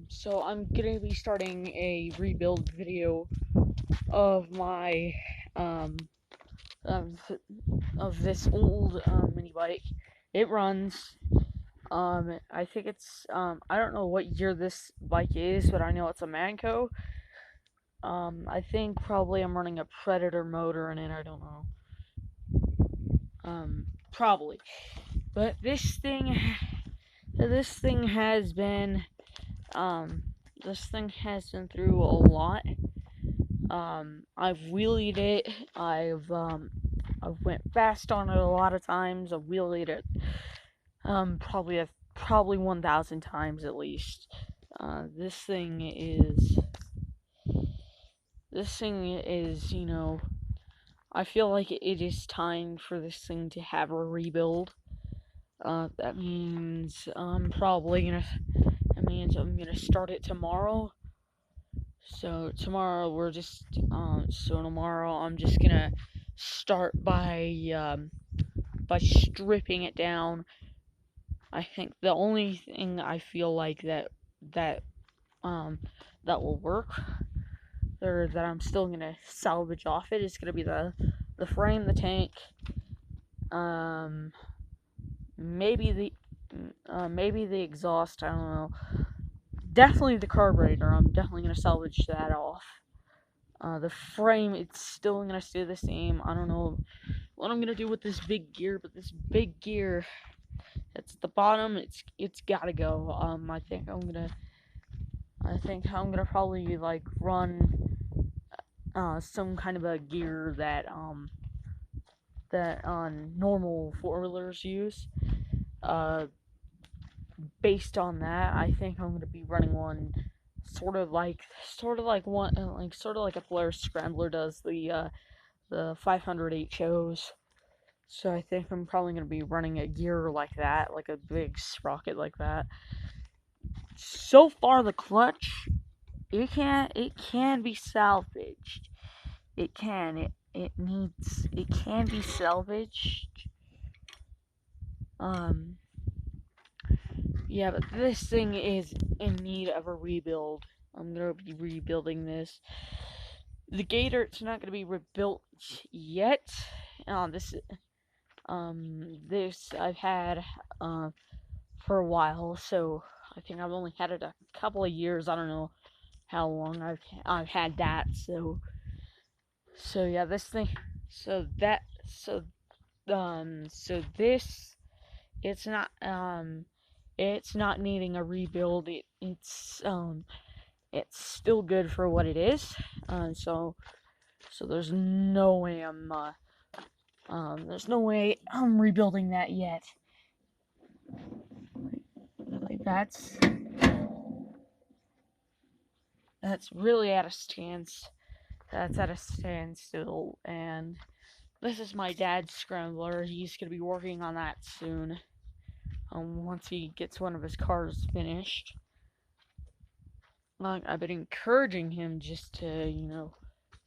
So I'm gonna be starting a rebuild video of my, um, of, of this old, mini bike. It runs. I think it's, I don't know what year this bike is, but I know it's a Manco. I think probably I'm running a Predator motor in it, I don't know. Probably. But this thing has been, um, this thing has been through a lot. I've wheelied it. I've went fast on it a lot of times. I've wheelied it, probably 1,000 times at least. Uh, this thing is, this thing is, I feel like it is time for this thing to have a rebuild. That means I'm gonna start it tomorrow. So tomorrow I'm just gonna start by stripping it down. I think the only thing I feel like that um that will work, or that I'm still gonna salvage off it, is gonna be the frame, the tank, um maybe the exhaust. I don't know. Definitely the carburetor. I'm definitely gonna salvage that off. The frame, it's still gonna stay the same. I don't know what I'm gonna do with this big gear, but this big gear that's at the bottom, it's gotta go. I think I'm gonna probably like run some kind of a gear that normal four-wheelers use. Uh, Based on that, I think I'm gonna be running one sort of like a Polaris Scrambler does the 500 HOs. So I think I'm probably gonna be running a gear like that, like a big sprocket like that. So far, the clutch, it can be salvaged. It can be salvaged. Um, yeah, but this thing is in need of a rebuild. I'm gonna be rebuilding this. The Gator, it's not gonna be rebuilt yet. This this I've had for a while, so I think I've only had it a couple of years. I don't know how long I've had that. So yeah, this thing. So that so this it's not needing a rebuild. It's still good for what it is. So there's no way I'm rebuilding that yet. Like that's really at a stance. That's at a standstill, and this is my dad's scrambler. He's gonna be working on that soon. Once he gets one of his cars finished. Like, I've been encouraging him just to,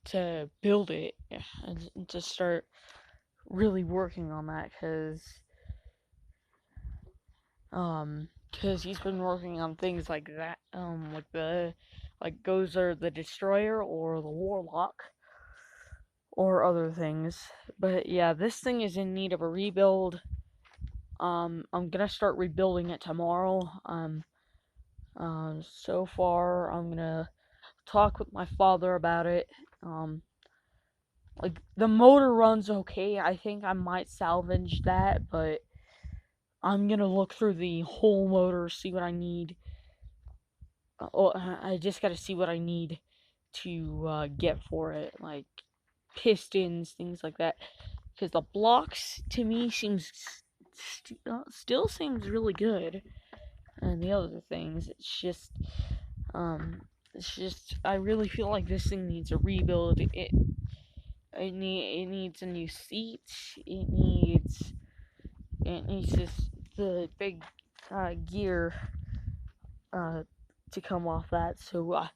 to build it and to start really working on that, cause he's been working on things like that, like Gozer the Destroyer or the Warlock or other things. But yeah, this thing is in need of a rebuild. I'm gonna start rebuilding it tomorrow. So far I'm gonna talk with my father about it. Like, the motor runs okay. I think I might salvage that, but I'm gonna look through the whole motor, see what I need. I just gotta see what I need to get for it, like pistons, things like that. Because the blocks to me still seems really good, and the other things, it's just I really feel like this thing needs a rebuild. It needs a new seat. It needs the big gear to come off that. So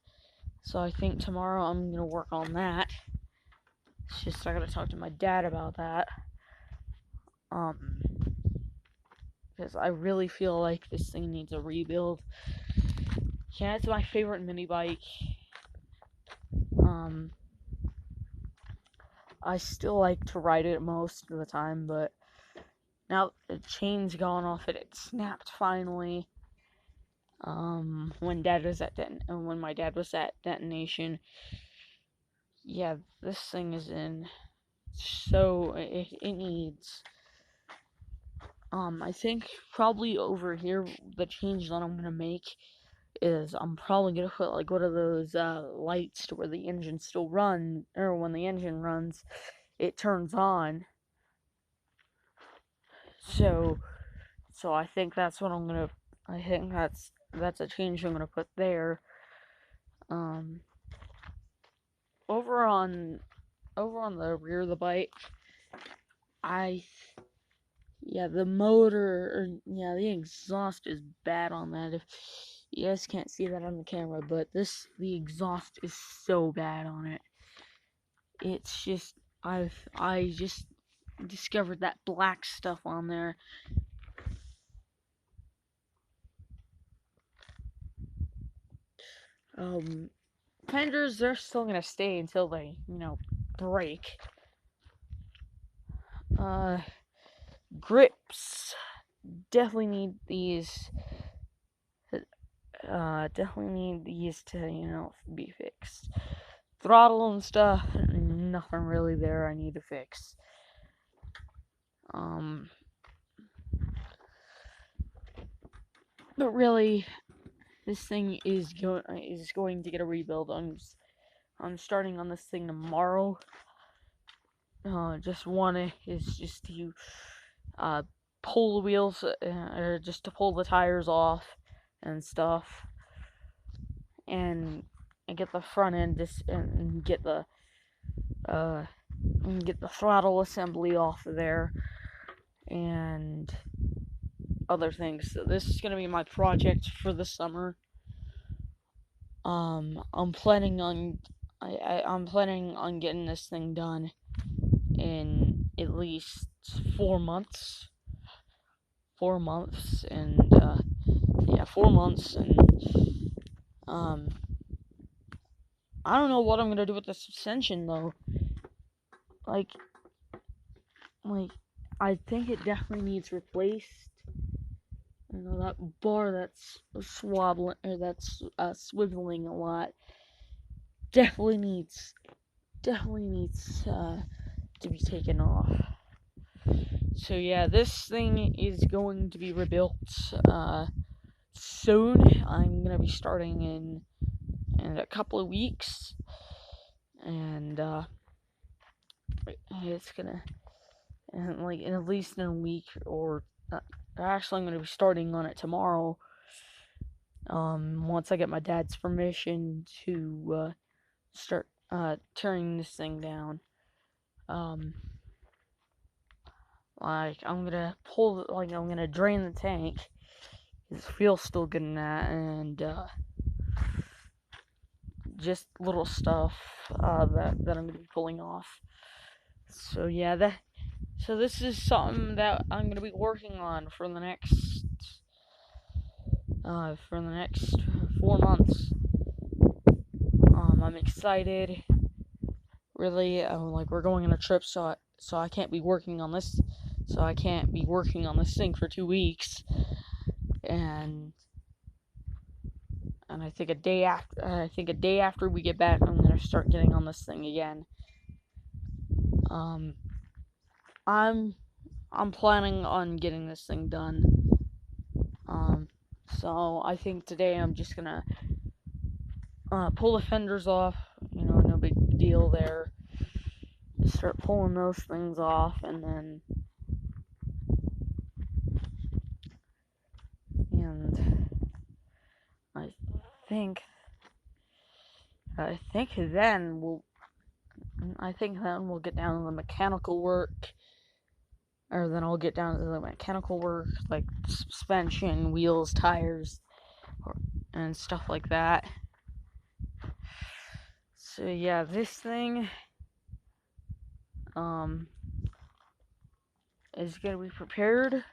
I think tomorrow I'm gonna work on that. It's just I gotta talk to my dad about that. Um, because I really feel like this thing needs a rebuild. Yeah, it's my favorite mini bike. I still like to ride it most of the time, but now the chain's gone off it. It snapped finally. When when my dad was at detonation. Yeah, this thing is in. So it needs. I think probably over here the change that I'm gonna make is I'm probably gonna put like one of those lights to where the engine still runs, or when the engine runs, it turns on. So I think that's what I'm gonna. I think that's a change I'm gonna put there. Um, over on the rear of the bike, I yeah the motor or yeah the exhaust is bad on that. If you guys can't see that on the camera, but the exhaust is so bad on it. It's just I just discovered that black stuff on there. Fenders, they're still gonna stay until they, break. Grips, definitely need these. Definitely need these to, be fixed. Throttle and stuff, nothing really there I need to fix. But really, this thing is going to get a rebuild. I'm starting on this thing tomorrow. Just one is just to pull the wheels, or just to pull the tires off and stuff, and get the front end and get the throttle assembly off of there, and other things. So this is gonna be my project for the summer. I'm planning on I'm planning on getting this thing done in at least 4 months. 4 months, and 4 months, and I don't know what I'm gonna do with the suspension though. Like I think it definitely needs replaced. That bar that's swabbling or that's swiveling a lot definitely needs to be taken off. So yeah, this thing is going to be rebuilt soon. I'm gonna be starting in a couple of weeks, and it's gonna, and like in at least in a week, or actually I'm gonna be starting on it tomorrow. Once I get my dad's permission to start tearing this thing down. Like I'm gonna drain the tank. It feels still good in that, and just little stuff that I'm gonna be pulling off. So yeah, so this is something that I'm gonna be working on for the next 4 months. I'm excited. Really, we're going on a trip, so I can't be working on this. So I can't be working on this thing for 2 weeks, and I think a day after we get back, I'm gonna start getting on this thing again. I'm planning on getting this thing done. So I think today I'm just gonna pull the fenders off. No big deal there. Just start pulling those things off, and then I think then we'll get down to the mechanical work, or then I'll get down to the mechanical work, like suspension, wheels, tires, and stuff like that. So yeah, this thing is gonna be prepared.